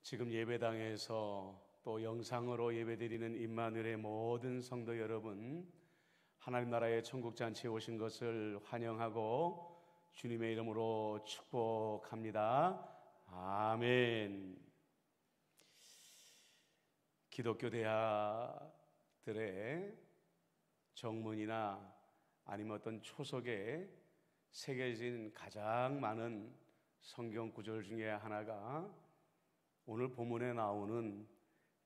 지금 예배당에서 또 영상으로 예배드리는 임마누엘의 모든 성도 여러분, 하나님 나라의 천국 잔치에 오신 것을 환영하고 주님의 이름으로 축복합니다. 아멘. 기독교 대학들의 정문이나 아니면 어떤 초석에 새겨진 가장 많은 성경 구절 중에 하나가 오늘 본문에 나오는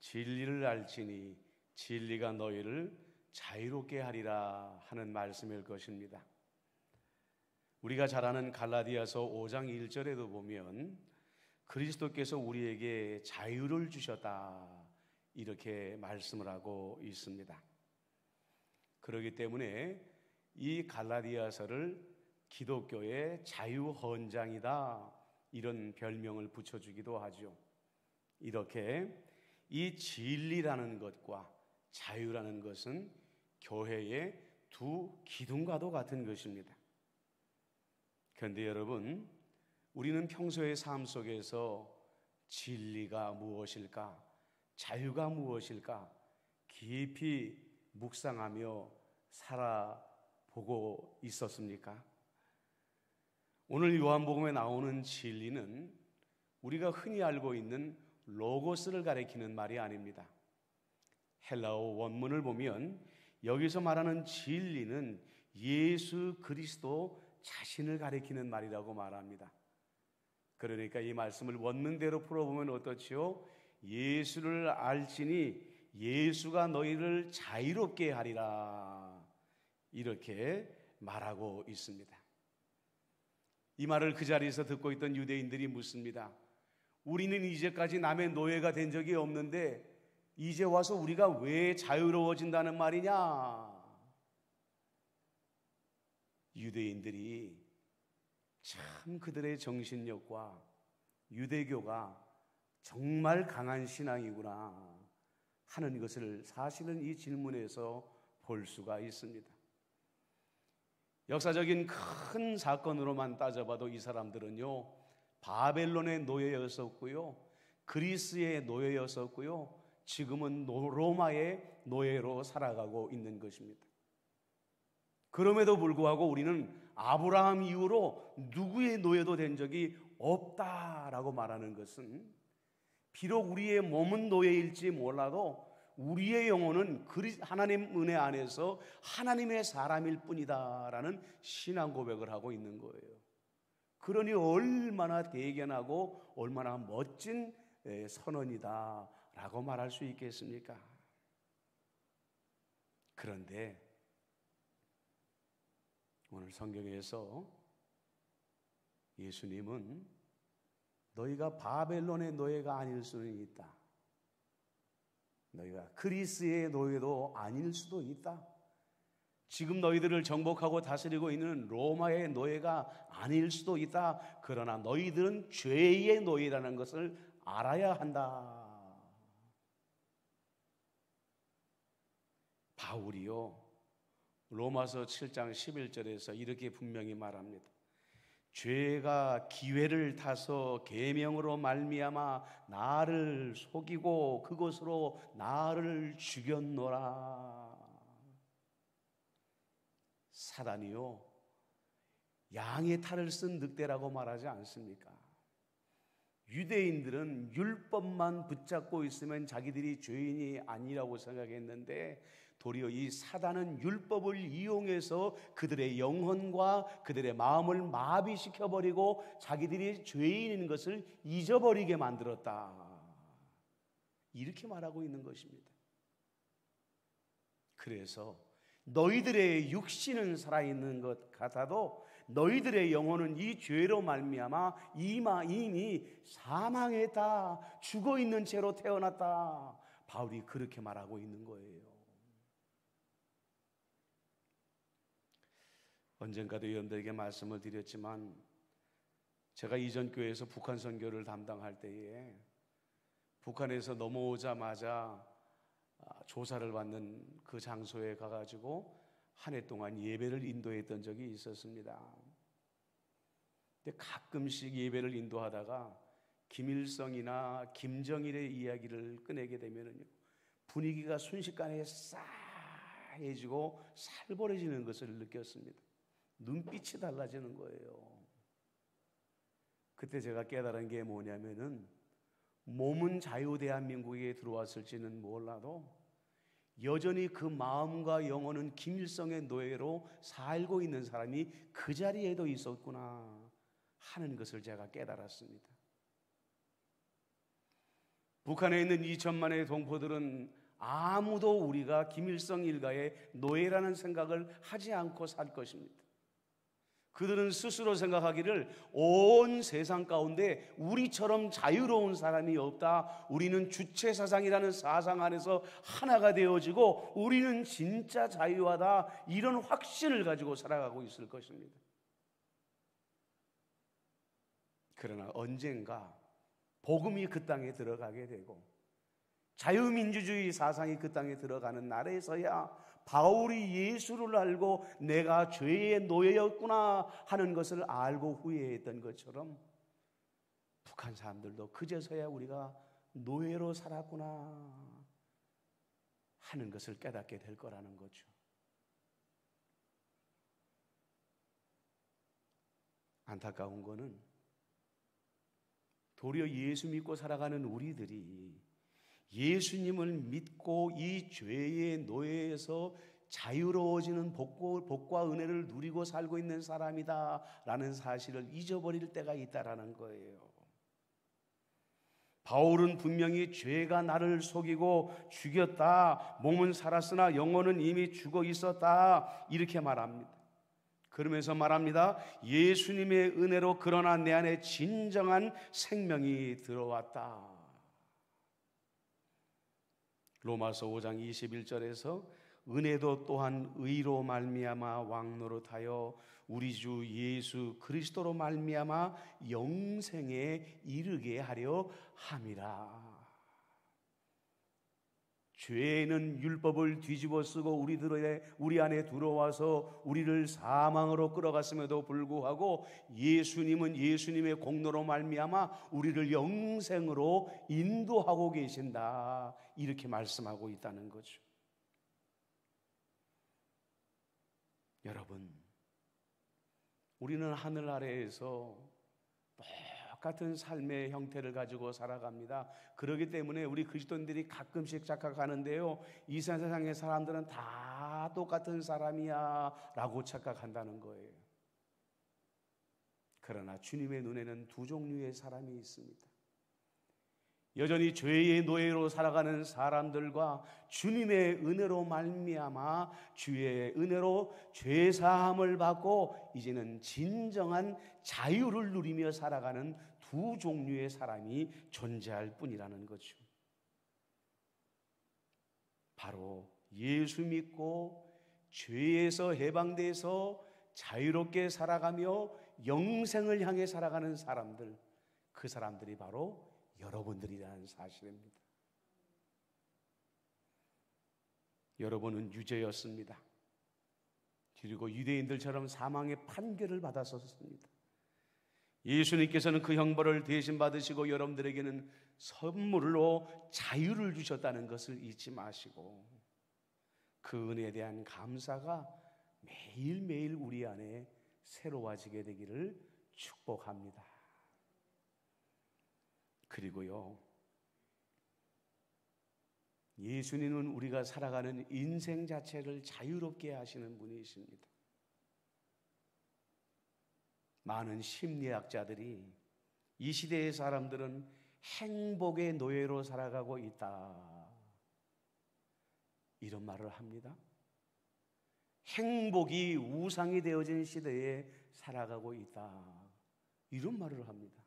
진리를 알지니 진리가 너희를 자유롭게 하리라 하는 말씀일 것입니다. 우리가 잘 아는 갈라디아서 5장 1절에도 보면 그리스도께서 우리에게 자유를 주셨다 이렇게 말씀을 하고 있습니다. 그렇기 때문에 이 갈라디아서를 기독교의 자유헌장이다 이런 별명을 붙여주기도 하죠. 이렇게 이 진리라는 것과 자유라는 것은 교회의 두 기둥과도 같은 것입니다. 그런데 여러분, 우리는 평소의 삶 속에서 진리가 무엇일까, 자유가 무엇일까 깊이 묵상하며 살아보고 있었습니까? 오늘 요한복음에 나오는 진리는 우리가 흔히 알고 있는 로고스를 가리키는 말이 아닙니다. 헬라어 원문을 보면 여기서 말하는 진리는 예수 그리스도 자신을 가리키는 말이라고 말합니다. 그러니까 이 말씀을 원문대로 풀어보면 어떻지요? 예수를 알지니 예수가 너희를 자유롭게 하리라 이렇게 말하고 있습니다. 이 말을 그 자리에서 듣고 있던 유대인들이 묻습니다. 우리는 이제까지 남의 노예가 된 적이 없는데 이제 와서 우리가 왜 자유로워진다는 말이냐? 유대인들이 참 그들의 정신력과 유대교가 정말 강한 신앙이구나 하는 것을 사실은 이 질문에서 볼 수가 있습니다. 역사적인 큰 사건으로만 따져봐도 이 사람들은요, 바벨론의 노예였었고요, 그리스의 노예였었고요, 지금은 로마의 노예로 살아가고 있는 것입니다. 그럼에도 불구하고 우리는 아브라함 이후로 누구의 노예도 된 적이 없다라고 말하는 것은 비록 우리의 몸은 노예일지 몰라도 우리의 영혼은 하나님 은혜 안에서 하나님의 사람일 뿐이다라는 신앙 고백을 하고 있는 거예요. 그러니 얼마나 대견하고 얼마나 멋진 선언이다라고 말할 수 있겠습니까? 그런데 오늘 성경에서 예수님은 너희가 바벨론의 노예가 아닐 수는 있다. 너희가 그리스의 노예도 아닐 수도 있다. 지금 너희들을 정복하고 다스리고 있는 로마의 노예가 아닐 수도 있다. 그러나 너희들은 죄의 노예라는 것을 알아야 한다. 바울이요, 로마서 7장 11절에서 이렇게 분명히 말합니다. 죄가 기회를 타서 계명으로 말미암아 나를 속이고 그것으로 나를 죽였노라. 사단이요, 양의 탈을 쓴 늑대라고 말하지 않습니까? 유대인들은 율법만 붙잡고 있으면 자기들이 죄인이 아니라고 생각했는데 도리어 이 사단은 율법을 이용해서 그들의 영혼과 그들의 마음을 마비시켜버리고 자기들이 죄인인 것을 잊어버리게 만들었다. 이렇게 말하고 있는 것입니다. 그래서 너희들의 육신은 살아있는 것 같아도 너희들의 영혼은 이 죄로 말미암아 이미 사망했다, 죽어있는 채로 태어났다. 바울이 그렇게 말하고 있는 거예요. 언젠가도 여러분들에게 말씀을 드렸지만 제가 이전 교회에서 북한 선교를 담당할 때에 북한에서 넘어오자마자 조사를 받는 그 장소에 가가지고 한 해 동안 예배를 인도했던 적이 있었습니다. 근데 가끔씩 예배를 인도하다가 김일성이나 김정일의 이야기를 꺼내게 되면요, 분위기가 순식간에 싸해지고 살벌해지는 것을 느꼈습니다. 눈빛이 달라지는 거예요. 그때 제가 깨달은 게 뭐냐면은, 몸은 자유대한민국에 들어왔을지는 몰라도 여전히 그 마음과 영혼은 김일성의 노예로 살고 있는 사람이 그 자리에도 있었구나 하는 것을 제가 깨달았습니다. 북한에 있는 2천만의 동포들은 아무도 우리가 김일성 일가의 노예라는 생각을 하지 않고 살 것입니다. 그들은 스스로 생각하기를 온 세상 가운데 우리처럼 자유로운 사람이 없다. 우리는 주체사상이라는 사상 안에서 하나가 되어지고 우리는 진짜 자유하다. 이런 확신을 가지고 살아가고 있을 것입니다. 그러나 언젠가 복음이 그 땅에 들어가게 되고 자유민주주의 사상이 그 땅에 들어가는 날에서야 바울이 예수를 알고 내가 죄의 노예였구나 하는 것을 알고 후회했던 것처럼 북한 사람들도 그제서야 우리가 노예로 살았구나 하는 것을 깨닫게 될 거라는 거죠. 안타까운 거는 도리어 예수 믿고 살아가는 우리들이 예수님을 믿고 이 죄의 노예에서 자유로워지는 복과 은혜를 누리고 살고 있는 사람이다 라는 사실을 잊어버릴 때가 있다라는 거예요. 바울은 분명히 죄가 나를 속이고 죽였다, 몸은 살았으나 영혼은 이미 죽어 있었다 이렇게 말합니다. 그러면서 말합니다. 예수님의 은혜로 그러나 내 안에 진정한 생명이 들어왔다. 로마서 5장 21절에서 은혜도 또한 의로 말미암아 왕노릇하여 우리 주 예수 그리스도로 말미암아 영생에 이르게 하려 함이라. 죄는 율법을 뒤집어 쓰고 우리 안에 들어와서 우리를 사망으로 끌어갔음에도 불구하고 예수님은 예수님의 공로로 말미암아 우리를 영생으로 인도하고 계신다 이렇게 말씀하고 있다는 거죠. 여러분, 우리는 하늘 아래에서 똑같은 삶의 형태를 가지고 살아갑니다. 그렇기 때문에 우리 그리스도인들이 가끔씩 착각하는데요, 이 세상의 사람들은 다 똑같은 사람이야 라고 착각한다는 거예요. 그러나 주님의 눈에는 두 종류의 사람이 있습니다. 여전히 죄의 노예로 살아가는 사람들과 주님의 은혜로 말미암아 주의 은혜로 죄사함을 받고 이제는 진정한 자유를 누리며 살아가는 두 종류의 사람이 존재할 뿐이라는 거죠. 바로 예수 믿고 죄에서 해방돼서 자유롭게 살아가며 영생을 향해 살아가는 사람들, 그 사람들이 바로 여러분들이라는 사실입니다. 여러분은 유죄였습니다. 그리고 유대인들처럼 사망의 판결을 받았었습니다. 예수님께서는 그 형벌을 대신 받으시고 여러분들에게는 선물로 자유를 주셨다는 것을 잊지 마시고 그 은혜에 대한 감사가 매일매일 우리 안에 새로워지게 되기를 축복합니다. 그리고요, 예수님은 우리가 살아가는 인생 자체를 자유롭게 하시는 분이십니다. 많은 심리학자들이 이 시대의 사람들은 행복의 노예로 살아가고 있다 이런 말을 합니다. 행복이 우상이 되어진 시대에 살아가고 있다 이런 말을 합니다.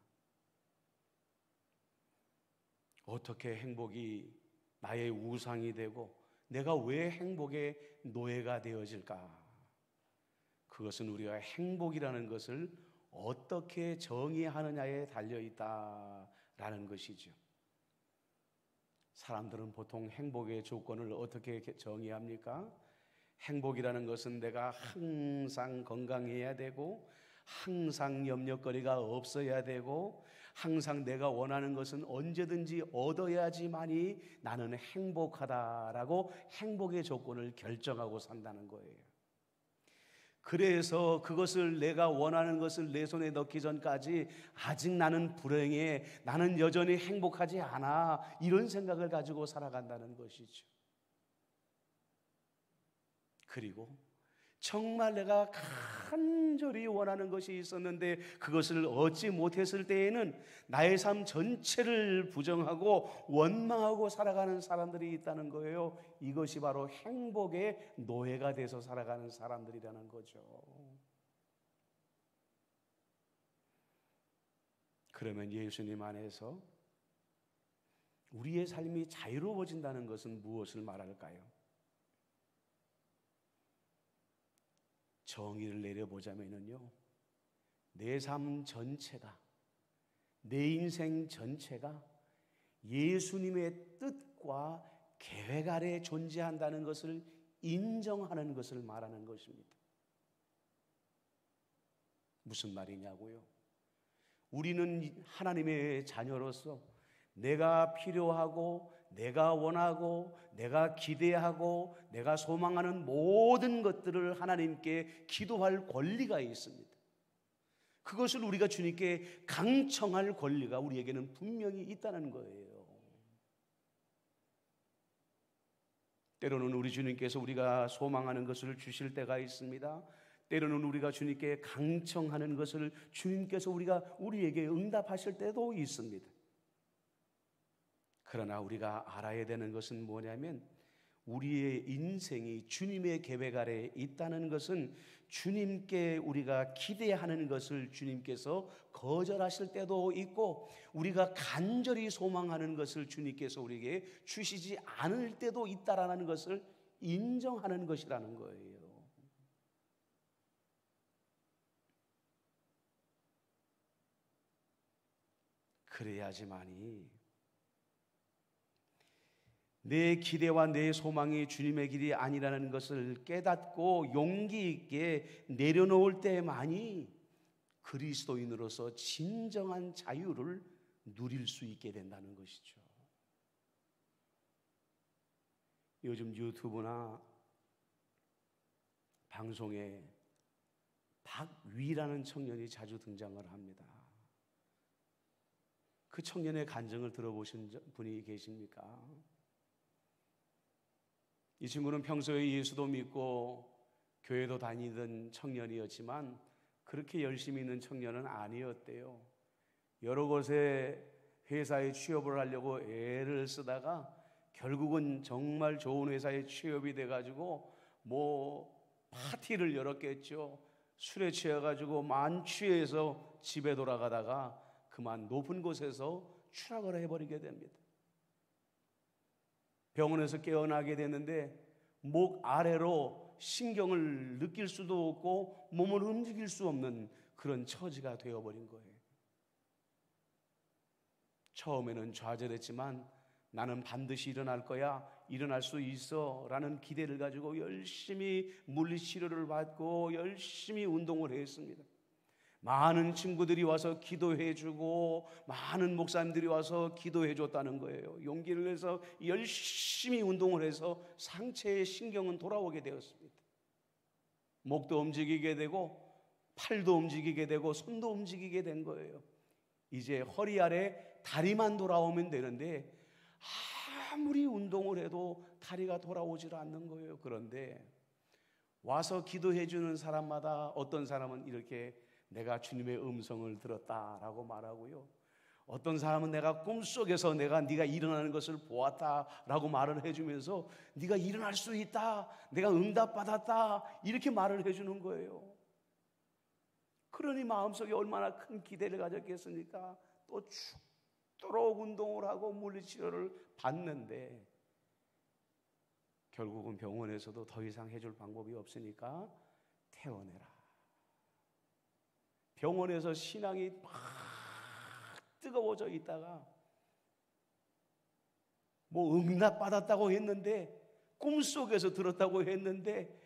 어떻게 행복이 나의 우상이 되고 내가 왜 행복의 노예가 되어질까? 그것은 우리가 행복이라는 것을 어떻게 정의하느냐에 달려있다라는 것이죠. 사람들은 보통 행복의 조건을 어떻게 정의합니까? 행복이라는 것은 내가 항상 건강해야 되고 항상 염려거리가 없어야 되고 항상 내가 원하는 것은 언제든지 얻어야지만이 나는 행복하다라고 행복의 조건을 결정하고 산다는 거예요. 그래서 그것을 내가 원하는 것을 내 손에 넣기 전까지 아직 나는 불행해, 나는 여전히 행복하지 않아, 이런 생각을 가지고 살아간다는 것이죠. 그리고 정말 내가 간절히 원하는 것이 있었는데 그것을 얻지 못했을 때에는 나의 삶 전체를 부정하고 원망하고 살아가는 사람들이 있다는 거예요. 이것이 바로 행복의 노예가 돼서 살아가는 사람들이라는 거죠. 그러면 예수님 안에서 우리의 삶이 자유로워진다는 것은 무엇을 말할까요? 정의를 내려보자면요, 내 삶 전체가, 내 인생 전체가 예수님의 뜻과 계획 아래 존재한다는 것을 인정하는 것을 말하는 것입니다. 무슨 말이냐고요? 우리는 하나님의 자녀로서 내가 필요하고 내가 원하고 내가 기대하고 내가 소망하는 모든 것들을 하나님께 기도할 권리가 있습니다. 그것을 우리가 주님께 강청할 권리가 우리에게는 분명히 있다는 거예요. 때로는 우리 주님께서 우리가 소망하는 것을 주실 때가 있습니다. 때로는 우리가 주님께 강청하는 것을 주님께서 우리에게 응답하실 때도 있습니다. 그러나 우리가 알아야 되는 것은 뭐냐면 우리의 인생이 주님의 계획 아래에 있다는 것은 주님께 우리가 기대하는 것을 주님께서 거절하실 때도 있고 우리가 간절히 소망하는 것을 주님께서 우리에게 주시지 않을 때도 있다라는 것을 인정하는 것이라는 거예요. 그래야지만이 내 기대와 내 소망이 주님의 길이 아니라는 것을 깨닫고 용기 있게 내려놓을 때만이 그리스도인으로서 진정한 자유를 누릴 수 있게 된다는 것이죠. 요즘 유튜브나 방송에 박위라는 청년이 자주 등장을 합니다. 그 청년의 간증을 들어보신 분이 계십니까? 이 친구는 평소에 예수도 믿고 교회도 다니던 청년이었지만 그렇게 열심히 있는 청년은 아니었대요. 여러 곳에 회사에 취업을 하려고 애를 쓰다가 결국은 정말 좋은 회사에 취업이 돼가지고 파티를 열었겠죠. 술에 취해가지고 만취해서 집에 돌아가다가 그만 높은 곳에서 추락을 해버리게 됩니다. 병원에서 깨어나게 됐는데 목 아래로 신경을 느낄 수도 없고 몸을 움직일 수 없는 그런 처지가 되어버린 거예요. 처음에는 좌절했지만 나는 반드시 일어날 거야, 일어날 수 있어 라는 기대를 가지고 열심히 물리치료를 받고 열심히 운동을 했습니다. 많은 친구들이 와서 기도해주고 많은 목사님들이 와서 기도해줬다는 거예요. 용기를 내서 열심히 운동을 해서 상체의 신경은 돌아오게 되었습니다. 목도 움직이게 되고 팔도 움직이게 되고 손도 움직이게 된 거예요. 이제 허리 아래 다리만 돌아오면 되는데 아무리 운동을 해도 다리가 돌아오질 않는 거예요. 그런데 와서 기도해주는 사람마다 어떤 사람은 이렇게 내가 주님의 음성을 들었다라고 말하고요. 어떤 사람은 내가 꿈속에서 네가 일어나는 것을 보았다라고 말을 해주면서 네가 일어날 수 있다, 내가 응답받았다 이렇게 말을 해주는 거예요. 그러니 마음속에 얼마나 큰 기대를 가졌겠습니까? 또 죽도록 운동을 하고 물리치료를 받는데 결국은 병원에서도 더 이상 해줄 방법이 없으니까 퇴원해라. 병원에서 신앙이 막 뜨거워져 있다가 응답받았다고 했는데 꿈속에서 들었다고 했는데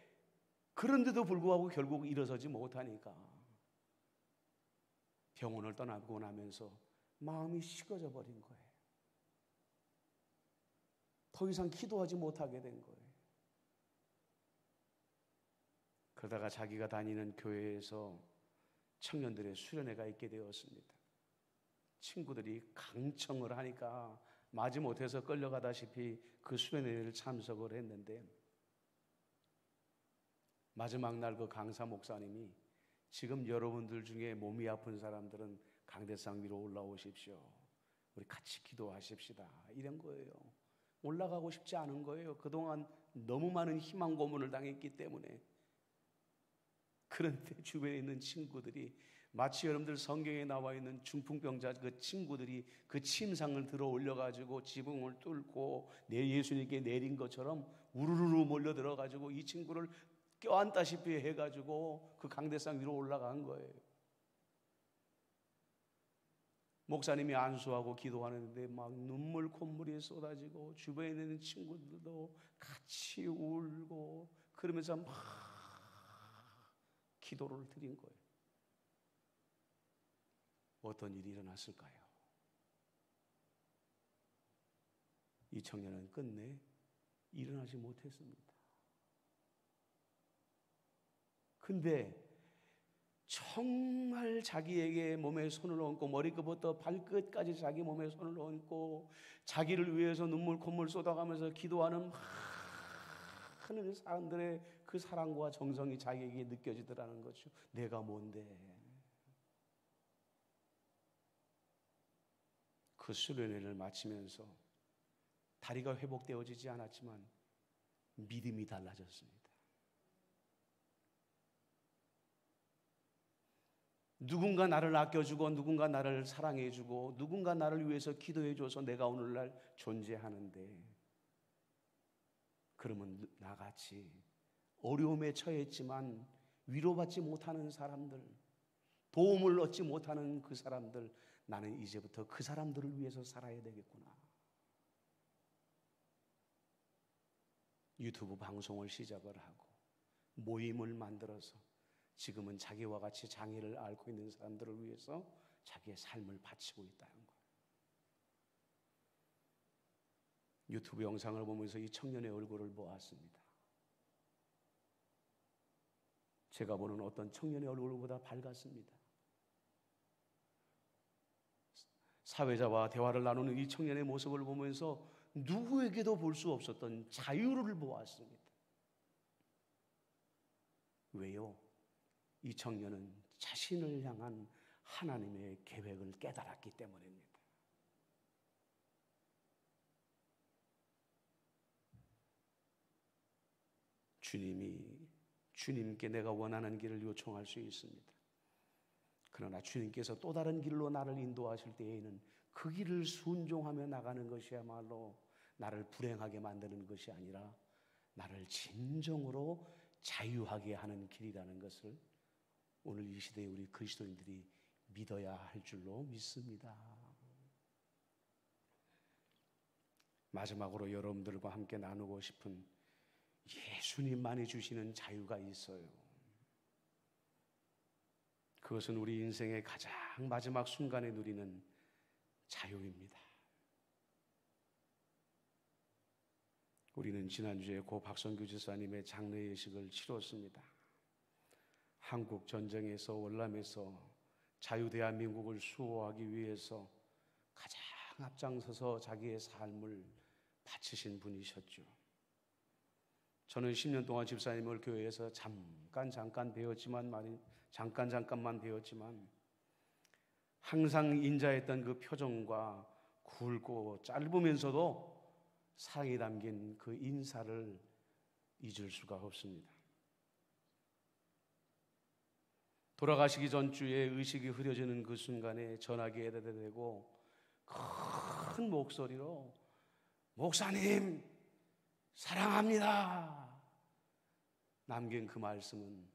그런데도 불구하고 결국 일어서지 못하니까 병원을 떠나고 나면서 마음이 식어져 버린 거예요. 더 이상 기도하지 못하게 된 거예요. 그러다가 자기가 다니는 교회에서 청년들의 수련회가 있게 되었습니다. 친구들이 강청을 하니까 마지못해서 끌려가다시피 그 수련회를 참석을 했는데, 마지막 날 그 강사 목사님이 지금 여러분들 중에 몸이 아픈 사람들은 강대상 위로 올라오십시오. 우리 같이 기도하십시다. 이런 거예요. 올라가고 싶지 않은 거예요. 그동안 너무 많은 희망 고문을 당했기 때문에. 그런데 주변에 있는 친구들이 마치 여러분들 성경에 나와 있는 중풍병자 그 친구들이 그 침상을 들어 올려가지고 지붕을 뚫고 내 예수님께 내린 것처럼 우르르 몰려 들어가지고 이 친구를 껴안다시피 해가지고 그 강대상 위로 올라간 거예요. 목사님이 안수하고 기도하는데 막 눈물 콧물이 쏟아지고 주변에 있는 친구들도 같이 울고 그러면서 막 기도를 드린 거예요. 어떤 일이 일어났을까요? 이 청년은 끝내 일어나지 못했습니다. 근데 정말 자기에게 몸에 손을 얹고 머리끝부터 발끝까지 자기 몸에 손을 얹고 자기를 위해서 눈물 콧물 쏟아가면서 기도하는 많은 사람들의 그 사랑과 정성이 자기에게 느껴지더라는 거죠. 내가 뭔데? 그 수련회를 마치면서 다리가 회복되어지지 않았지만 믿음이 달라졌습니다. 누군가 나를 아껴주고 누군가 나를 사랑해주고 누군가 나를 위해서 기도해줘서 내가 오늘날 존재하는데, 그러면 나같이 어려움에 처했지만 위로받지 못하는 사람들, 도움을 얻지 못하는 그 사람들, 나는 이제부터 그 사람들을 위해서 살아야 되겠구나. 유튜브 방송을 시작을 하고 모임을 만들어서 지금은 자기와 같이 장애를 앓고 있는 사람들을 위해서 자기의 삶을 바치고 있다는 거예요. 유튜브 영상을 보면서 이 청년의 얼굴을 보았습니다. 제가 보는 어떤 청년의 얼굴보다 밝았습니다. 사회자와 대화를 나누는 이 청년의 모습을 보면서 누구에게도 볼 수 없었던 자유를 보았습니다. 왜요? 이 청년은 자신을 향한 하나님의 계획을 깨달았기 때문입니다. 주님께 내가 원하는 길을 요청할 수 있습니다. 그러나 주님께서 또 다른 길로 나를 인도하실 때에는 그 길을 순종하며 나가는 것이야말로 나를 불행하게 만드는 것이 아니라 나를 진정으로 자유하게 하는 길이라는 것을 오늘 이 시대에 우리 그리스도인들이 믿어야 할 줄로 믿습니다. 마지막으로 여러분들과 함께 나누고 싶은 예수님만이 주시는 자유가 있어요. 그것은 우리 인생의 가장 마지막 순간에 누리는 자유입니다. 우리는 지난주에 고 박성규 지사님의 장례 예식을 치렀습니다. 한국 전쟁에서 월남에서 자유 대한민국을 수호하기 위해서 가장 앞장서서 자기의 삶을 바치신 분이셨죠. 저는 10년 동안 집사님을 교회에서 잠깐만 배웠지만 항상 인자했던 그 표정과 굵고 짧으면서도 사랑이 담긴 그 인사를 잊을 수가 없습니다. 돌아가시기 전주에 의식이 흐려지는 그 순간에 전화기에 대고 큰 목소리로 목사님 사랑합니다 남긴 그 말씀은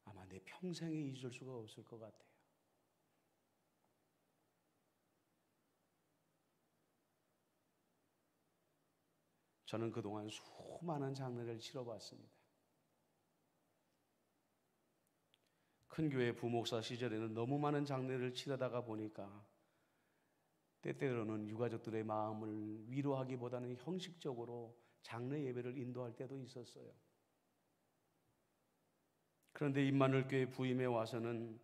아마 내 평생에 잊을 수가 없을 것 같아요. 저는 그동안 수많은 장례를 치러봤습니다. 큰 교회 부목사 시절에는 너무 많은 장례를 치르다가 보니까 때때로는 유가족들의 마음을 위로하기보다는 형식적으로 장례 예배를 인도할 때도 있었어요. 그런데 임마누엘교회 부임에 와서는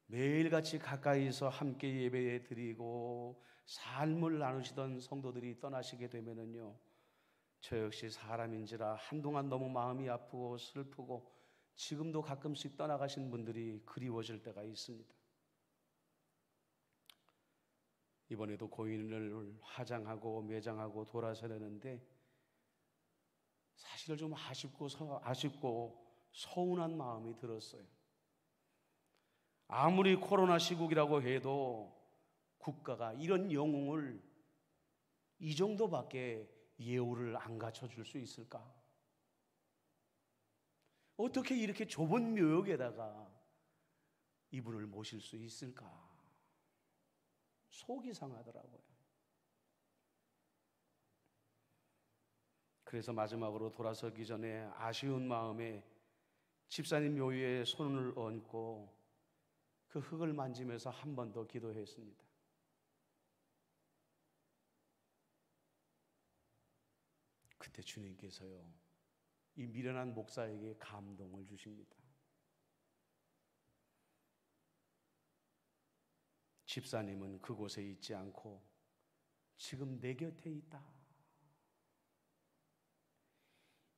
매일같이 가까이서 함께 예배 드리고 삶을 나누시던 성도들이 떠나시게 되면은요, 저 역시 사람인지라 한동안 너무 마음이 아프고 슬프고 지금도 가끔씩 떠나가신 분들이 그리워질 때가 있습니다. 이번에도 고인을 화장하고 매장하고 돌아서려는데 사실 좀 아쉽고 서운한 마음이 들었어요. 아무리 코로나 시국이라고 해도 국가가 이런 영웅을 이 정도밖에 예우를 안 갖춰줄 수 있을까? 어떻게 이렇게 좁은 묘역에다가 이분을 모실 수 있을까? 속이 상하더라고요. 그래서 마지막으로 돌아서기 전에 아쉬운 마음에 집사님 묘위에 손을 얹고 그 흙을 만지면서 한 번 더 기도했습니다. 그때 주님께서요, 이 미련한 목사에게 감동을 주십니다. 집사님은 그곳에 있지 않고 지금 내 곁에 있다.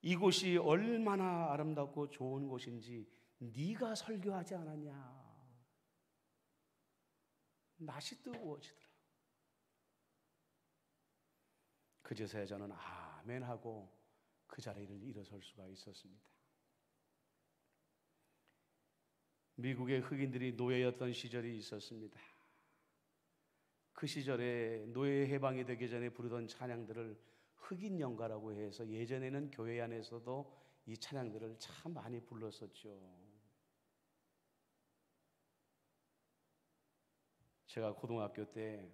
이곳이 얼마나 아름답고 좋은 곳인지 네가 설교하지 않았냐. 낯이 뜨거워지더라. 그제서야 저는 아멘 하고 그 자리를 일어설 수가 있었습니다. 미국의 흑인들이 노예였던 시절이 있었습니다. 그 시절에 노예 해방이 되기 전에 부르던 찬양들을 흑인 연가라고 해서 예전에는 교회 안에서도 이 찬양들을 참 많이 불렀었죠. 제가 고등학교 때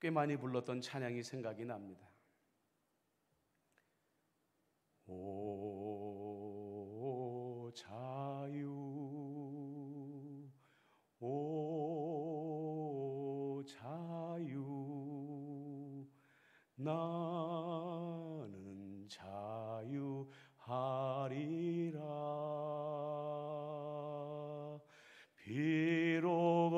꽤 많이 불렀던 찬양이 생각이 납니다. 오 자유, 오 자유, 나는 자유하리라. 비록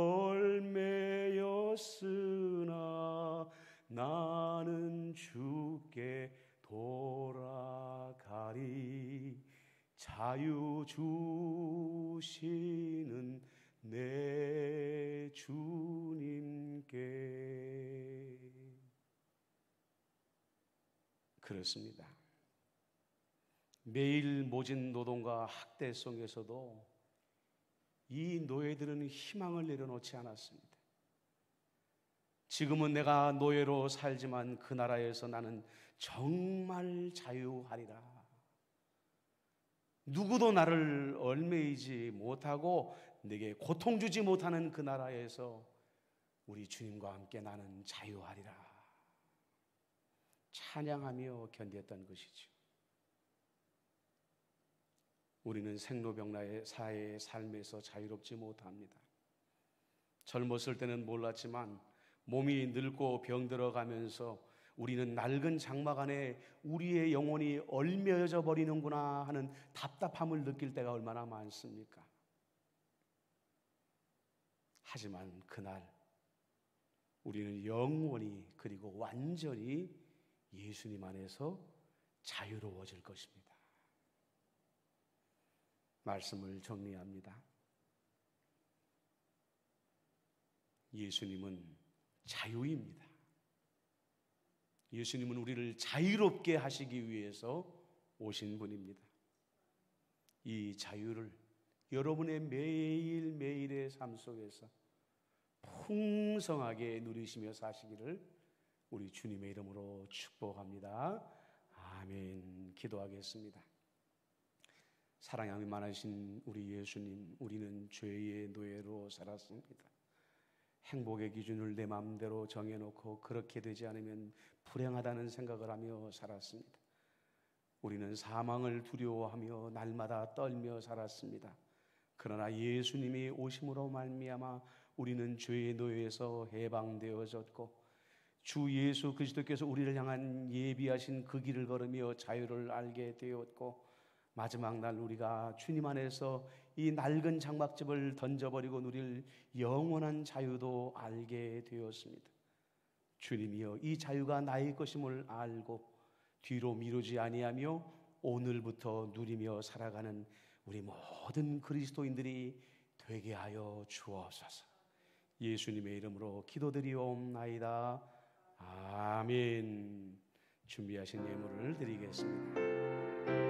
얽매였으나 나는 주께 돌아가리. 자유 주시는 내 주님께. 그렇습니다. 매일 모진 노동과 학대 속에서도 이 노예들은 희망을 내려놓지 않았습니다. 지금은 내가 노예로 살지만 그 나라에서 나는 정말 자유하리라. 누구도 나를 얽매이지 못하고 내게 고통 주지 못하는 그 나라에서 우리 주님과 함께 나는 자유하리라. 찬양하며 견뎠던 것이죠. 우리는 생로병사의 삶에서 자유롭지 못합니다. 젊었을 때는 몰랐지만 몸이 늙고 병들어가면서 우리는 낡은 장막 안에 우리의 영혼이 얽매여져 버리는구나 하는 답답함을 느낄 때가 얼마나 많습니까? 하지만 그날 우리는 영원히 그리고 완전히 예수님 안에서 자유로워질 것입니다. 말씀을 정리합니다. 예수님은 자유입니다. 예수님은 우리를 자유롭게 하시기 위해서 오신 분입니다. 이 자유를 여러분의 매일매일의 삶 속에서 풍성하게 누리시며 사시기를 우리 주님의 이름으로 축복합니다. 아멘. 기도하겠습니다. 사랑이 많으신 우리 예수님, 우리는 죄의 노예로 살았습니다. 행복의 기준을 내 마음대로 정해놓고 그렇게 되지 않으면 불행하다는 생각을 하며 살았습니다. 우리는 사망을 두려워하며 날마다 떨며 살았습니다. 그러나 예수님이 오심으로 말미암아 우리는 죄의 노예에서 해방되어졌고 주 예수 그리스도께서 우리를 향한 예비하신 그 길을 걸으며 자유를 알게 되었고, 마지막 날 우리가 주님 안에서 이 낡은 장막집을 던져버리고 누릴 영원한 자유도 알게 되었습니다. 주님이여, 이 자유가 나의 것임을 알고 뒤로 미루지 아니하며 오늘부터 누리며 살아가는 우리 모든 그리스도인들이 되게 하여 주옵소서. 예수님의 이름으로 기도드리옵나이다. 아멘. 준비하신 예물을 드리겠습니다.